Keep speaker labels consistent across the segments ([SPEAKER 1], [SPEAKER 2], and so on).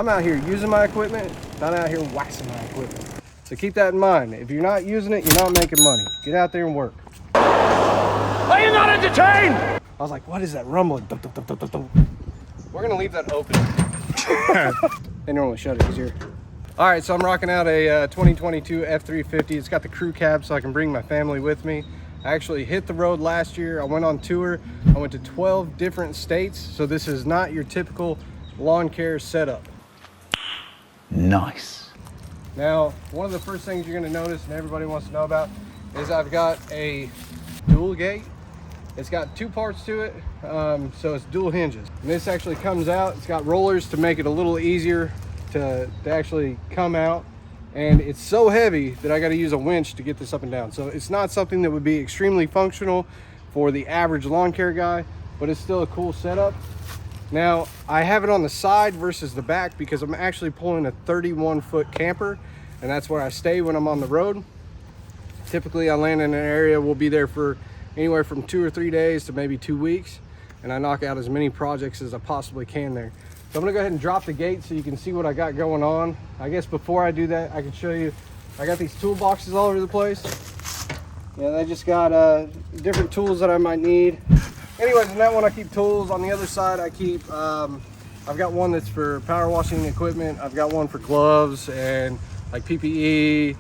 [SPEAKER 1] I'm out here using my equipment, not out here waxing my equipment. So keep that in mind. If you're not using it, you're not making money. Get out there and work. Are you not entertained? I was like, what is that rumbling? Dum, dum, dum, dum, dum, dum. We're gonna leave that open. They normally shut it easier. All right, so I'm rocking out a 2022 F350. It's got the crew cab so I can bring my family with me. I actually hit the road last year. I went on tour. I went to 12 different states. So this is not your typical lawn care setup.
[SPEAKER 2] Nice.
[SPEAKER 1] Now, one of the first things you're gonna notice and everybody wants to know about is I've got a dual gate. It's got two parts to it, so it's dual hinges. And this actually comes out. It's got rollers to make it a little easier to actually come out. And it's so heavy that I gotta use a winch to get this up and down. So it's not something that would be extremely functional for the average lawn care guy, but it's still a cool setup. Now, I have it on the side versus the back because I'm actually pulling a 31-foot camper, and that's where I stay when I'm on the road. Typically, I land in an area, we'll be there for anywhere from 2 or 3 days to maybe 2 weeks, and I knock out as many projects as I possibly can there. So I'm gonna go ahead and drop the gate so you can see what I got going on. I guess before I do that, I can show you, I got these toolboxes all over the place. Yeah, I just got different tools that I might need. Anyways, in that one I keep tools. On the other side I keep, I've got one that's for power washing equipment. I've got one for gloves and like PPE.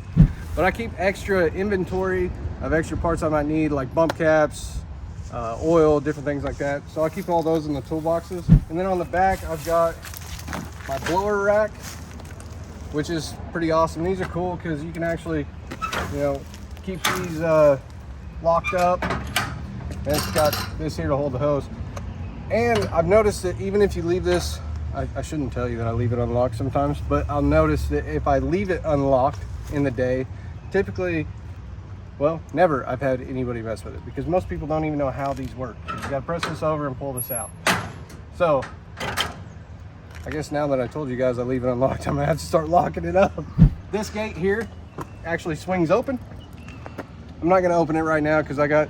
[SPEAKER 1] But I keep extra inventory of extra parts I might need, like bump caps, oil, different things like that. So I keep all those in the toolboxes. And then on the back I've got my blower rack, which is pretty awesome. These are cool because you can actually, you know, keep these locked up. And it's got this here to hold the hose. And I've noticed that even if you leave this, I shouldn't tell you that I leave it unlocked sometimes, but I'll notice that if I leave it unlocked in the day, typically, well, never I've had anybody mess with it because most people don't even know how these work. You gotta press this over and pull this out. So, I guess now that I told you guys I leave it unlocked, I'm gonna have to start locking it up. This gate here actually swings open. I'm not gonna open it right now because I got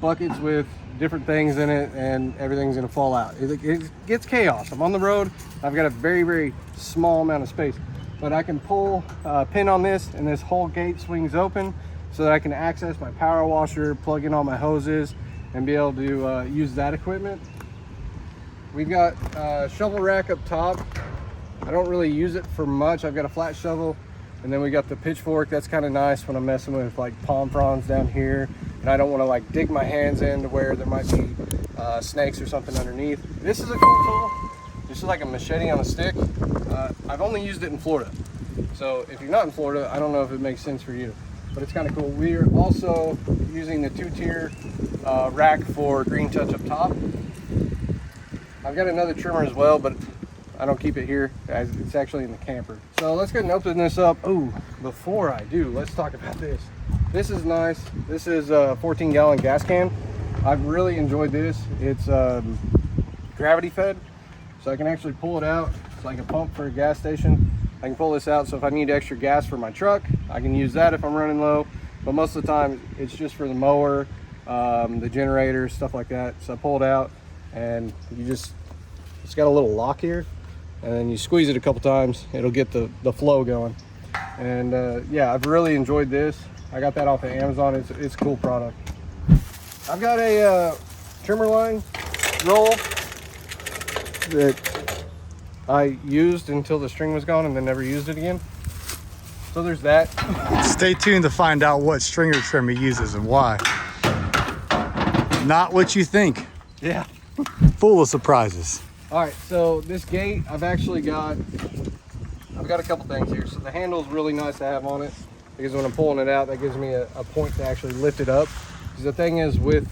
[SPEAKER 1] buckets with different things in it and everything's gonna fall out. It gets chaos. I'm on the road. I've got a very, very small amount of space, but I can pull a pin on this and this whole gate swings open so that I can access my power washer, plug in all my hoses, and be able to use that equipment. We've got a shovel rack up top. I don't really use it for much. I've got a flat shovel, and then we got the pitchfork. That's kind of nice when I'm messing with like palm fronds down here and I don't want to like dig my hands in to where there might be snakes or something underneath. This is a cool tool. This is like a machete on a stick. I've only used it in Florida. So if you're not in Florida, I don't know if it makes sense for you, but it's kind of cool. We're also using the 2-tier rack for green touch up top. I've got another trimmer as well, but I don't keep it here. It's actually in the camper. So let's go ahead and open this up. Oh, before I do, let's talk about this. This is nice. This is a 14-gallon gas can. I've really enjoyed this. It's gravity fed, so I can actually pull it out. It's like a pump for a gas station. I can pull this out, so if I need extra gas for my truck, I can use that if I'm running low. But most of the time, it's just for the mower, the generator, stuff like that. So I pull it out, and it's got a little lock here, and then you squeeze it a couple times, it'll get the flow going. And yeah, I've really enjoyed this. I got that off of Amazon. It's a cool product. I've got a trimmer line roll that I used until the string was gone and then never used it again. So there's that.
[SPEAKER 2] Stay tuned to find out what stringer trim he uses and why. Not what you think.
[SPEAKER 1] Yeah.
[SPEAKER 2] Full of surprises.
[SPEAKER 1] All right, so this gate, I've got a couple things here. So the handle's really nice to have on it because when I'm pulling it out, that gives me a point to actually lift it up. Because the thing is, with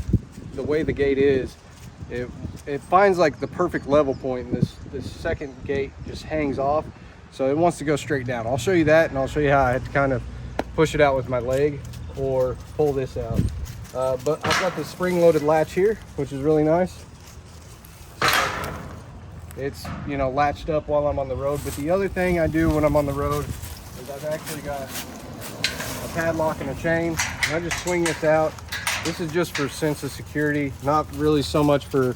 [SPEAKER 1] the way the gate is, it finds like the perfect level point, and this second gate just hangs off. So it wants to go straight down. I'll show you that, and I'll show you how I had to kind of push it out with my leg or pull this out. But I've got the spring-loaded latch here, which is really nice. It's, you know, latched up while I'm on the road. But the other thing I do when I'm on the road is I've actually got a padlock and a chain, and I just swing this out. This is just for sense of security, not really so much for,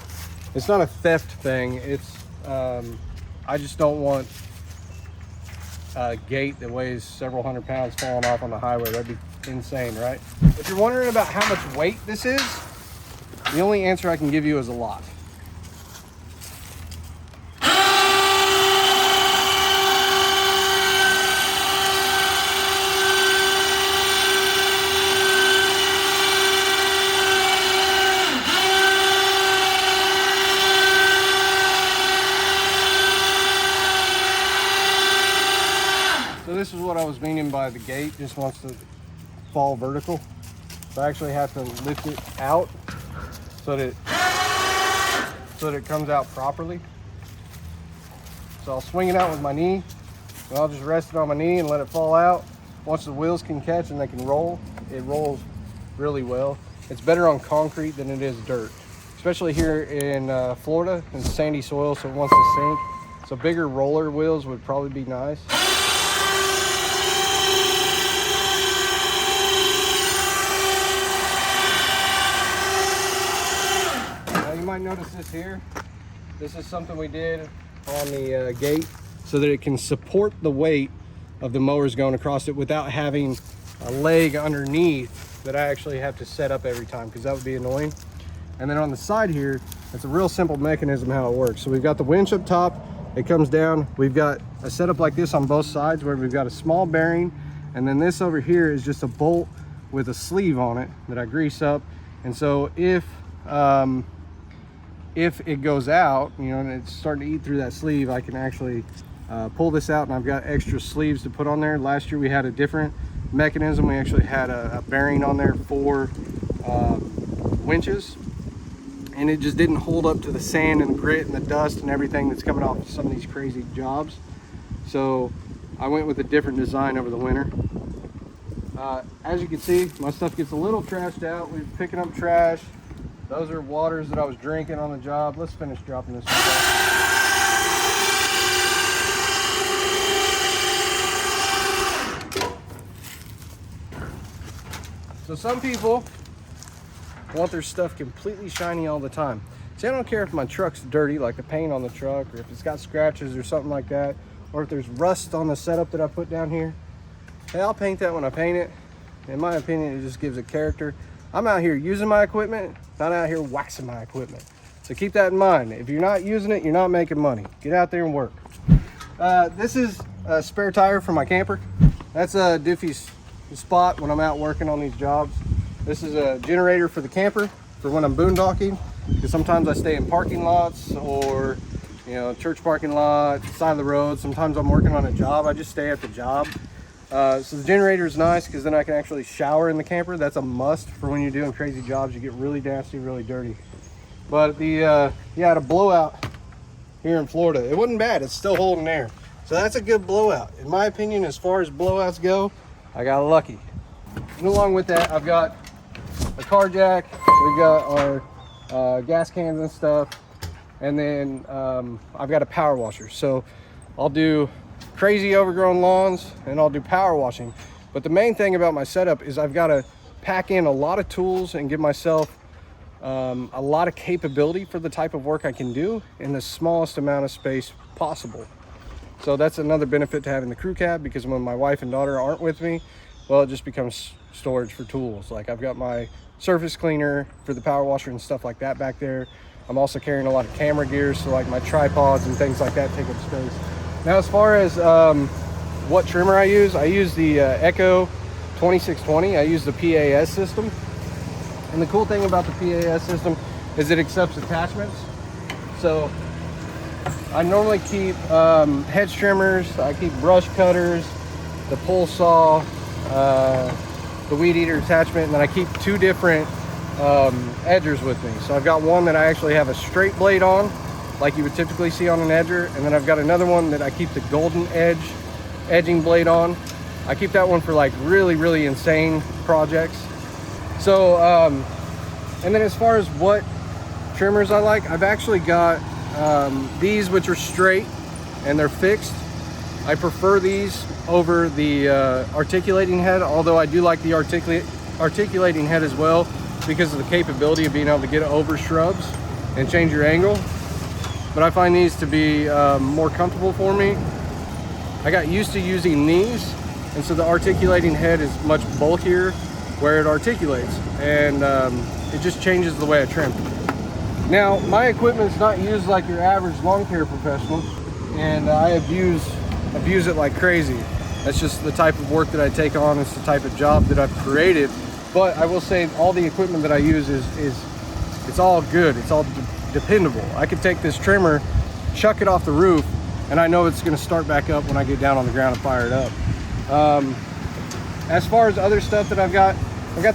[SPEAKER 1] it's not a theft thing. It's, I just don't want gate that weighs several hundred pounds falling off on the highway. That'd be insane, right? If you're wondering about how much weight this is, the only answer I can give you is a lot. This is what I was meaning by the gate just wants to fall vertical. So I actually have to lift it out so that it comes out properly. So I'll swing it out with my knee, and I'll just rest it on my knee and let it fall out. Once the wheels can catch and they can roll, it rolls really well. It's better on concrete than it is dirt, especially here in Florida. It's sandy soil, so it wants to sink. So bigger roller wheels would probably be nice. Might notice this here. This is something we did on the gate so that it can support the weight of the mowers going across it without having a leg underneath that I actually have to set up every time, because that would be annoying. And then on the side here, it's a real simple mechanism how it works. So we've got the winch up top, it comes down. We've got a setup like this on both sides where we've got a small bearing, and then this over here is just a bolt with a sleeve on it that I grease up. And so if it goes out, you know, and it's starting to eat through that sleeve, I can actually pull this out, and I've got extra sleeves to put on there. Last year we had a different mechanism. We actually had a bearing on there for winches, and it just didn't hold up to the sand and the grit and the dust and everything that's coming off of some of these crazy jobs. So I went with a different design over the winter. As you can see, my stuff gets a little trashed out. We're picking up trash. Those are waters that I was drinking on the job. Let's finish dropping this one off. So some people want their stuff completely shiny all the time. See, I don't care if my truck's dirty, like the paint on the truck, or if it's got scratches or something like that, or if there's rust on the setup that I put down here. Hey, I'll paint that when I paint it. In my opinion, it just gives it character. I'm out here using my equipment, not out here waxing my equipment. So keep that in mind. If you're not using it, you're not making money. Get out there and work. This is a spare tire for my camper. That's a Diffie's spot when I'm out working on these jobs. This is a generator for the camper for when I'm boondocking, because sometimes I stay in parking lots or, you know, church parking lot, side of the road. Sometimes I'm working on a job. I just stay at the job. So the generator is nice because then I can actually shower in the camper. That's a must for when you're doing crazy jobs. You get really nasty, really dirty. But the yeah, I had a blowout here in Florida. It wasn't bad. It's still holding air. So that's a good blowout. In my opinion, as far as blowouts go, I got lucky. And along with that, I've got a car jack. We've got our gas cans and stuff. And then I've got a power washer. So I'll do crazy overgrown lawns and I'll do power washing. But the main thing about my setup is I've got to pack in a lot of tools and give myself a lot of capability for the type of work I can do in the smallest amount of space possible. So that's another benefit to having the crew cab, because when my wife and daughter aren't with me, well, it just becomes storage for tools. Like I've got my surface cleaner for the power washer and stuff like that back there. I'm also carrying a lot of camera gear, so like my tripods and things like that take up space. Now, as far as what trimmer I use the Echo 2620. I use the PAS system. And the cool thing about the PAS system is it accepts attachments. So I normally keep hedge trimmers, I keep brush cutters, the pull saw, the weed eater attachment, and then I keep two different edgers with me. So I've got one that I actually have a straight blade on, like you would typically see on an edger, and then I've got another one that I keep the golden edging blade on. I keep that one for like really insane projects. So and then as far as what trimmers I like, I've actually got these, which are straight and they're fixed. I prefer these over the articulating head, although I do like the articulating head as well, because of the capability of being able to get over shrubs and change your angle. But I find these to be more comfortable for me. I got used to using these, and so the articulating head is much bulkier where it articulates, and it just changes the way I trim. Now, my equipment's not used like your average lawn care professional, and I abuse it like crazy. That's just the type of work that I take on. It's the type of job that I've created. But I will say all the equipment that I use it's all good. It's all dependable. I could take this trimmer, chuck it off the roof, and I know it's gonna start back up when I get down on the ground and fire it up. As far as other stuff that I've got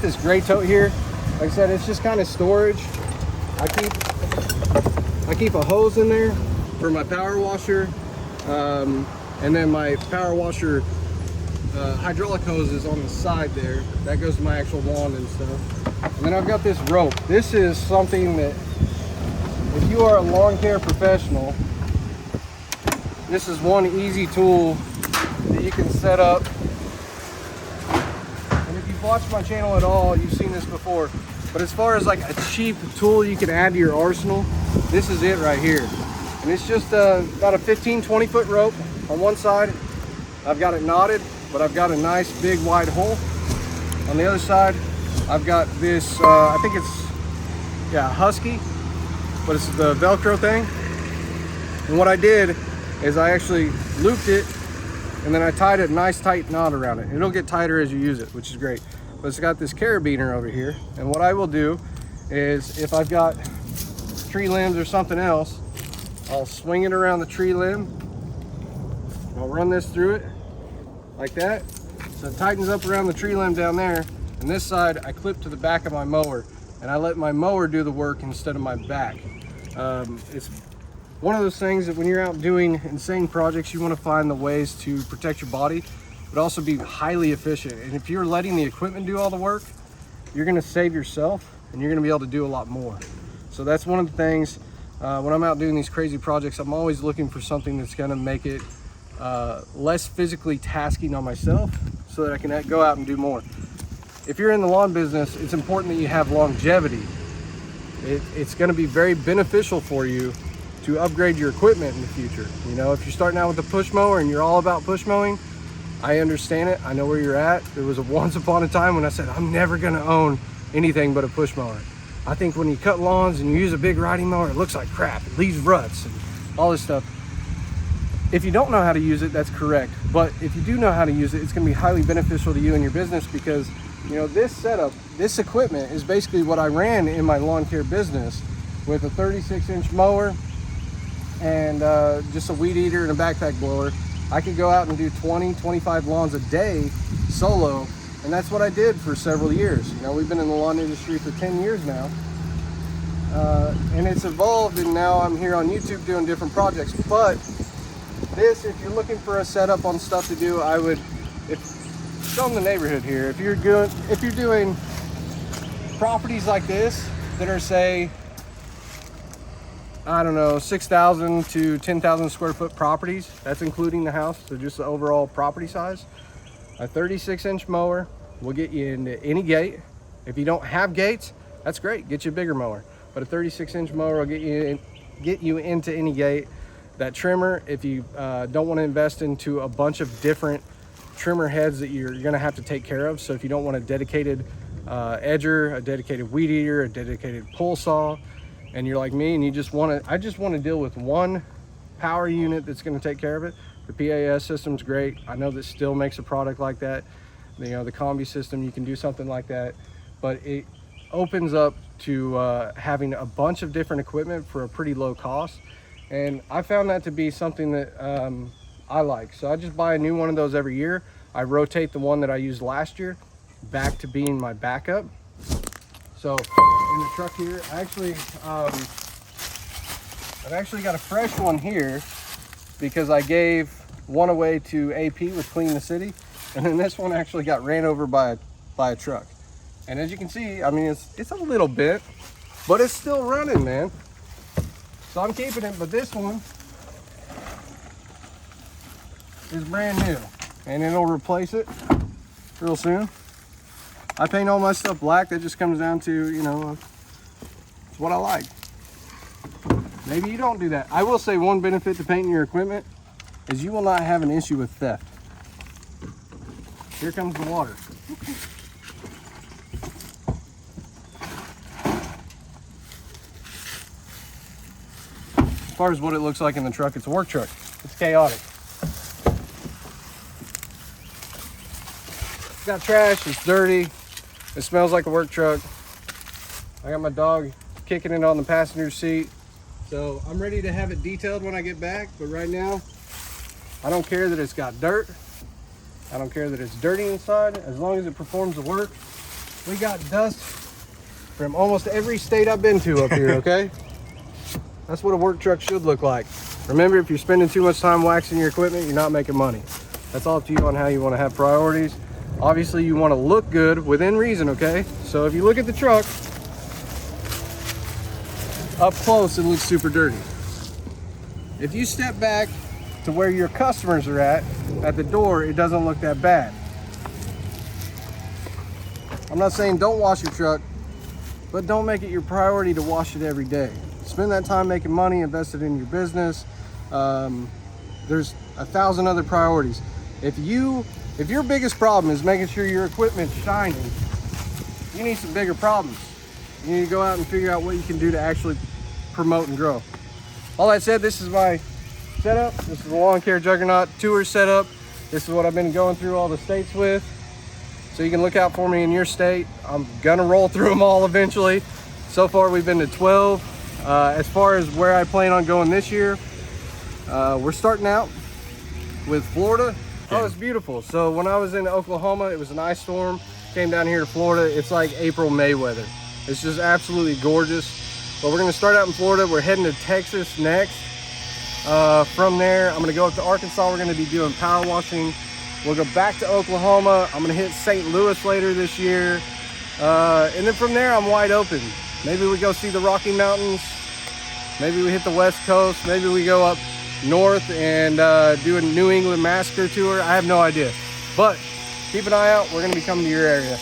[SPEAKER 1] this gray tote here. Like I said, it's just kind of storage. I keep a hose in there for my power washer, and then my power washer hydraulic hose is on the side there. That goes to my actual lawn and stuff. And then I've got this rope. This is something that, if you are a lawn care professional, this is one easy tool that you can set up. And if you've watched my channel at all, you've seen this before. But as far as like a cheap tool you can add to your arsenal, this is it right here. And it's just about a 15-20 foot rope on one side. I've got it knotted, but I've got a nice big wide hole. On the other side, I've got this, I think it's, yeah, Husky, but it's the Velcro thing. And what I did is I actually looped it, and then I tied a nice tight knot around it. It'll get tighter as you use it, which is great. But it's got this carabiner over here. And what I will do is, if I've got tree limbs or something else, I'll swing it around the tree limb. I'll run this through it like that. So it tightens up around the tree limb down there. And this side I clip to the back of my mower, and I let my mower do the work instead of my back. It's one of those things that when you're out doing insane projects, you want to find the ways to protect your body, but also be highly efficient. And if you're letting the equipment do all the work, you're going to save yourself, and you're going to be able to do a lot more. So that's one of the things, when I'm out doing these crazy projects, I'm always looking for something that's going to make it less physically tasking on myself, so that I can go out and do more. If you're in the lawn business, it's important that you have longevity. It's going to be very beneficial for you to upgrade your equipment in the future. You know, if you're starting out with a push mower and you're all about push mowing, I understand it. I know where you're at. There was once upon a time when I said, I'm never going to own anything but a push mower. I think when you cut lawns and you use a big riding mower, it looks like crap. It leaves ruts and all this stuff. If you don't know how to use it, that's correct. But if you do know how to use it, it's going to be highly beneficial to you and your business, because, you know, this setup, this equipment is basically what I ran in my lawn care business, with a 36-inch mower and just a weed eater and a backpack blower. I could go out and do 20, 25 lawns a day solo, and that's what I did for several years. You know, we've been in the lawn industry for 10 years now, and it's evolved, and now I'm here on YouTube doing different projects. But this, if you're looking for a setup on stuff to do, I would, show them the neighborhood here. If you're doing properties like this that are, say, I don't know, 6,000 to 10,000 square foot properties, that's including the house, so just the overall property size, a 36-inch mower will get you into any gate. If you don't have gates, that's great, get you a bigger mower. But a 36-inch mower will get you into any gate. That trimmer, if you don't want to invest into a bunch of different trimmer heads that you're going to have to take care of, so if you don't want a dedicated edger, a dedicated weed eater, a dedicated pull saw, and you're like me and you just want to, I just want to deal with one power unit that's going to take care of it, the PAS system's great. I know that Stihl makes a product like that. You know, the combi system, you can do something like that, but it opens up to having a bunch of different equipment for a pretty low cost. And I found that to be something that I like. So I just buy a new one of those every year. I rotate the one that I used last year back to being my backup. So in the truck here, I've actually got a fresh one here because I gave one away to AP with Clean the City, and then this one actually got ran over by a truck. And as you can see, I mean, it's a little bit, but it's still running, man. So I'm keeping it, but this one is brand new, and it'll replace it real soon. I paint all my stuff black. That just comes down to, you know, it's what I like. Maybe you don't do that. I will say one benefit to painting your equipment is you will not have an issue with theft. Here comes the water. As far as what it looks like in the truck, it's a work truck. It's chaotic. It's got trash, it's dirty, it smells like a work truck. I got my dog kicking it on the passenger seat. So I'm ready to have it detailed when I get back, but right now, I don't care that it's got dirt. I don't care that it's dirty inside, as long as it performs the work. We got dust from almost every state I've been to up here, okay? That's what a work truck should look like. Remember, if you're spending too much time waxing your equipment, you're not making money. That's all up to you on how you want to have priorities. Obviously, you want to look good within reason, okay? So if you look at the truck, up close, it looks super dirty. If you step back to where your customers are at the door, it doesn't look that bad. I'm not saying don't wash your truck, but don't make it your priority to wash it every day. Spend that time making money, invest it in your business. There's 1,000 other priorities. If your biggest problem is making sure your equipment's shining, you need some bigger problems. You need to go out and figure out what you can do to actually promote and grow. All that said, this is my setup. This is the Lawn Care Juggernaut tour setup. This is what I've been going through all the states with. So you can look out for me in your state. I'm gonna roll through them all eventually. So far we've been to 12. As far as where I plan on going this year, we're starting out with Florida. Oh, it's beautiful. So when I was in Oklahoma, it was an ice storm. Came down here to Florida, it's like April, May weather. It's just absolutely gorgeous. But we're gonna start out in Florida. We're heading to Texas next. From there, I'm gonna go up to Arkansas. We're gonna be doing power washing. We'll go back to Oklahoma. I'm gonna hit St. Louis later this year. And then from there, I'm wide open. Maybe we go see the Rocky Mountains. Maybe we hit the West Coast. Maybe we go up north and do a New England Massacre tour. I have no idea. But keep an eye out. We're gonna be coming to your area.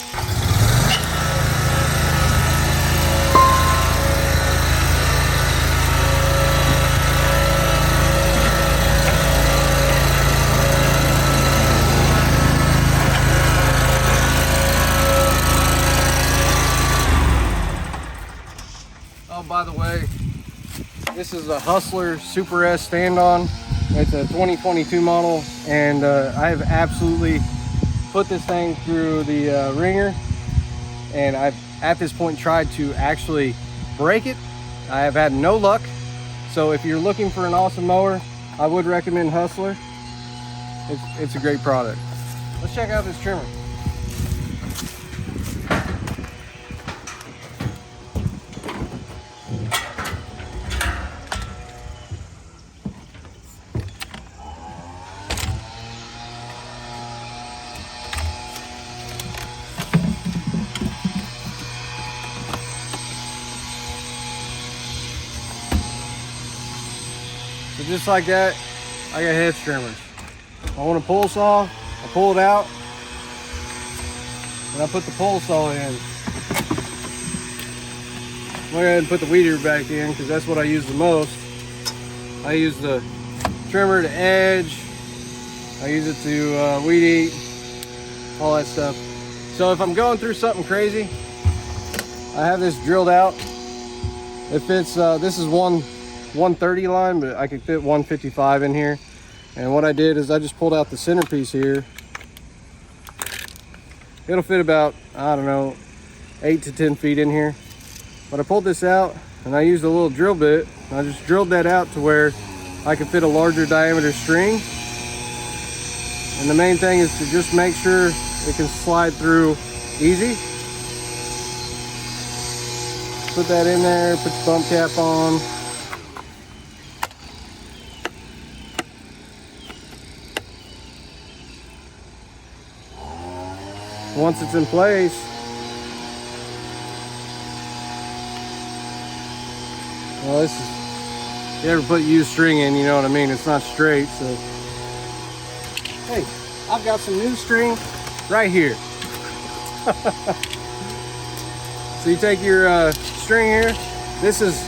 [SPEAKER 1] Oh, by the way, this is a Hustler Super S stand-on. It's a 2022 model, and I have absolutely put this thing through the ringer, and I've at this point tried to actually break it. I have had no luck. So if you're looking for an awesome mower, I would recommend Hustler. It's a great product. Let's check out this trimmer. So just like that, I got head trimmers. I want a pull saw, I pull it out, and I put the pull saw in. I'm gonna go ahead and put the weed eater back in because that's what I use the most. I use the trimmer to edge, I use it to weed eat, all that stuff. So if I'm going through something crazy, I have this drilled out. It fits, this is 130 line, but I could fit 155 in here. And what I did is I just pulled out the centerpiece here. It'll fit about, I don't know, 8 to 10 feet in here. But I pulled this out and I used a little drill bit. I just drilled that out to where I could fit a larger diameter string. And the main thing is to just make sure it can slide through easy. Put that in there, put your bump cap on. Once it's in place, well, this is, you ever put used string in, you know what I mean? It's not straight, so. Hey, I've got some new string right here. So you take your string here. This is,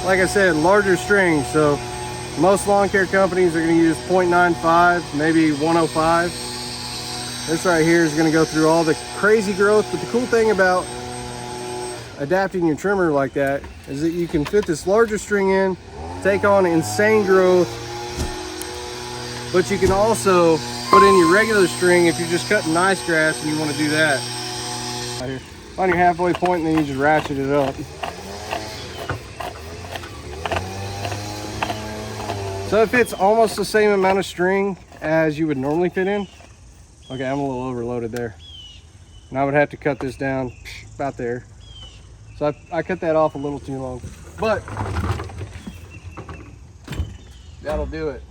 [SPEAKER 1] like I said, larger string, so Most lawn care companies are going to use 0.95, maybe 105. This right here is going to go through all the crazy growth, but the cool thing about adapting your trimmer like that is that you can fit this larger string in, take on insane growth, but you can also put in your regular string if you're just cutting nice grass and you want to do that. Right here. Find your halfway point and then you just ratchet it up. So it fits almost the same amount of string as you would normally fit in. Okay, I'm a little overloaded there. And I would have to cut this down about there. So I cut that off a little too long. But that'll do it.